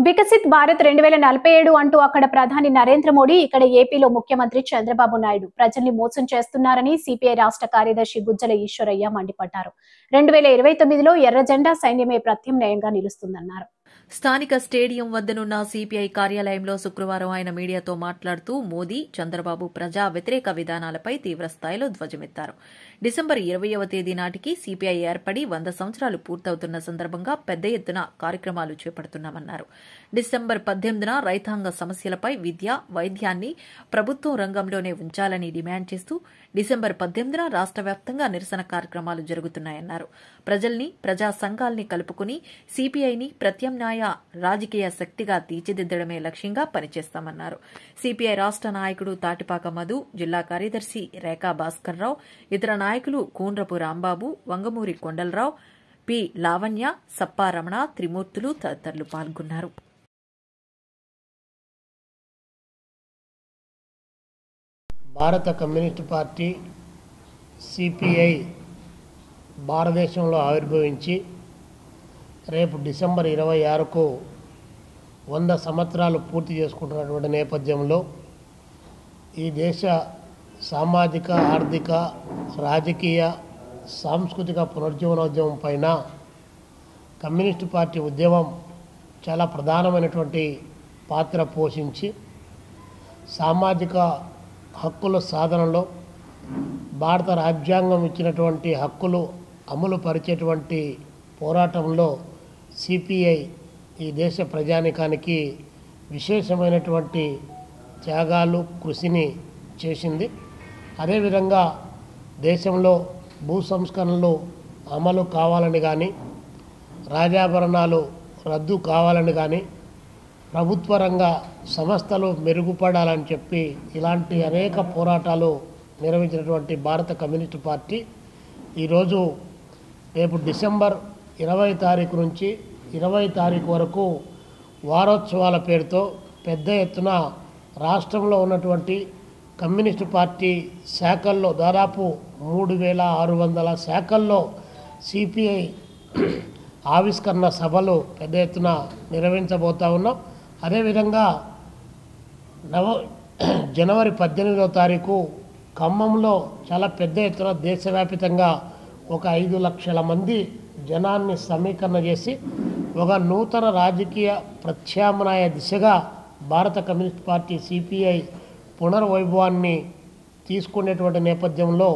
వికసిత్ భారత్ 2047 అంటూ అక్కడ ప్రధాని నరేంద్ర మోడీ, ఇక్కడ ఏపీలో ముఖ్యమంత్రి చంద్రబాబు నాయుడు ప్రజల్ని మోసం చేస్తున్నారని సిపిఐ రాష్ట్ర కార్యదర్శి గుజ్జల ఈశ్వరయ్య మండిపడ్డారు. 2029లో ఎర్ర జెండా సైన్యమే ప్రత్యామ్నాయంగా నిలుస్తుందన్నారు. స్థానిక స్టేడియం వద్దనున్న సిపిఐ కార్యాలయంలో శుక్రవారం ఆయన మీడియాతో మాట్లాడుతూ మోదీ, చంద్రబాబు ప్రజా వ్యతిరేక విధానాలపై తీవ్రస్థాయిలో ధ్వజమెత్తారు. డిసెంబర్ 20వ తేదీ నాటికి సిపిఐ ఏర్పడి 100 సంవత్సరాలు పూర్తవుతున్న సందర్భంగా పెద్ద ఎత్తున కార్యక్రమాలు చేపడుతున్నామన్నారు. డిసెంబర్ 18న రైతాంగ సమస్యలపై విద్య, వైద్యాన్ని ప్రభుత్వం రంగంలోనే ఉంచాలని డిమాండ్ చేస్తూ డిసెంబర్ 18న రాష్ట్ర వ్యాప్తంగా నిరసన కార్యక్రమాలు జరుగుతున్నాయన్నారు. ప్రజల్ని, ప్రజా సంఘాల్ని కలుపుకుని సిపిఐని ప్రత్యామ్నాయ రాజకీయ శక్తిగా తీర్చిదిద్దడమే లక్ష్యంగా పనిచేస్తామన్నారు. సిపిఐ రాష్ట్ర నాయకుడు తాటిపాక మధు, జిల్లా కార్యదర్శి రేఖా భాస్కర్రావు, ఇతర నాయకులు కూండ్రపు రాంబాబు, వంగమూరి కొండలరావు, పి లావణ్య, సప్పా రమణ, త్రిమూర్తులు తదితరులు పాల్గొన్నారు. భారత కమ్యూనిస్టు పార్టీ సిపిఐ భారతదేశంలో ఆవిర్భవించి రేపు డిసెంబర్ 26కు 100 సంవత్సరాలు పూర్తి చేసుకుంటున్నటువంటి నేపథ్యంలో ఈ దేశ సామాజిక, ఆర్థిక, రాజకీయ, సాంస్కృతిక పునరుజ్జీవనోద్యమం పైన కమ్యూనిస్టు పార్టీ ఉద్యమం చాలా ప్రధానమైనటువంటి పాత్ర పోషించి సామాజిక హక్కుల సాధనలో, భారత రాజ్యాంగం ఇచ్చినటువంటి హక్కులు అమలు పరిచేటువంటి పోరాటంలో సిపిఐ ఈ దేశ ప్రజానికానికి విశేషమైనటువంటి త్యాగాలు, కృషిని చేసింది. అదేవిధంగా దేశంలో భూ సంస్కరణలు అమలు కావాలని కానీ, రాజాభరణాలు రద్దు కావాలని కానీ, ప్రభుత్వ రంగ సంస్థలు మెరుగుపడాలని చెప్పి ఇలాంటి అనేక పోరాటాలు నిర్వహించినటువంటి భారత కమ్యూనిస్టు పార్టీ ఈరోజు రేపు డిసెంబర్ 20 తారీఖు నుంచి 20 తారీఖు వరకు వారోత్సవాల పేరుతో పెద్ద ఎత్తున రాష్ట్రంలో ఉన్నటువంటి కమ్యూనిస్టు పార్టీ శాఖల్లో దాదాపు 3600 శాఖల్లో సిపిఐ ఆవిష్కరణ సభలు పెద్ద ఎత్తున నిర్వహించబోతా ఉన్నాం. అదేవిధంగా జనవరి 18వ తారీఖు ఖమ్మంలో చాలా పెద్ద ఎత్తున దేశవ్యాప్తంగా ఒక 5 లక్షల మంది జనాన్ని సమీకరణ చేసి ఒక నూతన రాజకీయ ప్రత్యామ్నాయ దిశగా భారత కమ్యూనిస్ట్ పార్టీ సిపిఐ పునర్వైభవాన్ని తీసుకునేటువంటి నేపథ్యంలో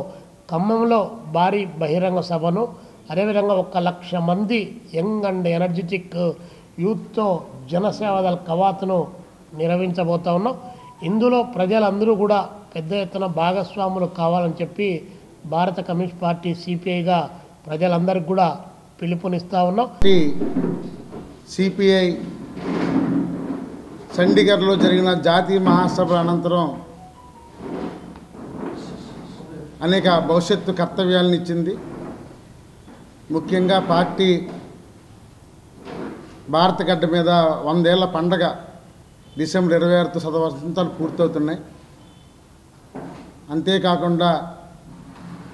ఖమ్మంలో భారీ బహిరంగ సభను, అదేవిధంగా 1 లక్ష మంది యంగ్ అండ్ ఎనర్జెటిక్ యూత్తో జనసేవదళ కవాతును నిర్వహించబోతా ఉన్నాం. ఇందులో ప్రజలందరూ కూడా పెద్ద ఎత్తున భాగస్వాములు కావాలని చెప్పి భారత కమ్యూనిస్ట్ పార్టీ సిపిఐగా ప్రజలందరికీ కూడా పిలుపునిస్తూ ఉన్నాం. సిపిఐ చండీగఢ్లో జరిగిన జాతీయ మహాసభ అనంతరం అనేక భవిష్యత్తు కర్తవ్యాలను ఇచ్చింది. ముఖ్యంగా పార్టీ భారత గడ్డ మీద 100 ఏళ్ల పండగ డిసెంబర్ 26తో 100 వసంతాలు పూర్తవుతున్నాయి. అంతేకాకుండా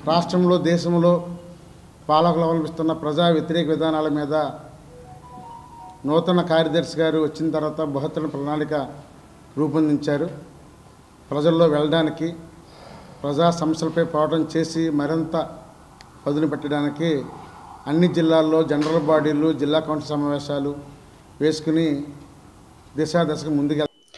రాష్ట్రంలో, దేశంలో పాలకులు అవలంబిస్తున్న ప్రజా వ్యతిరేక విధానాల మీద నూతన కార్యదర్శి గారు వచ్చిన తర్వాత బృహత్తర ప్రణాళిక రూపొందించారు. ప్రజల్లో వెళ్ళడానికి, ప్రజా సమస్యలపై పోరాటం చేసి మరింత పదును పెట్టడానికి అన్ని జిల్లాల్లో జనరల్ బాడీలు, జిల్లా కౌన్సిల్ సమావేశాలు వేసుకుని దశకు ముందుకు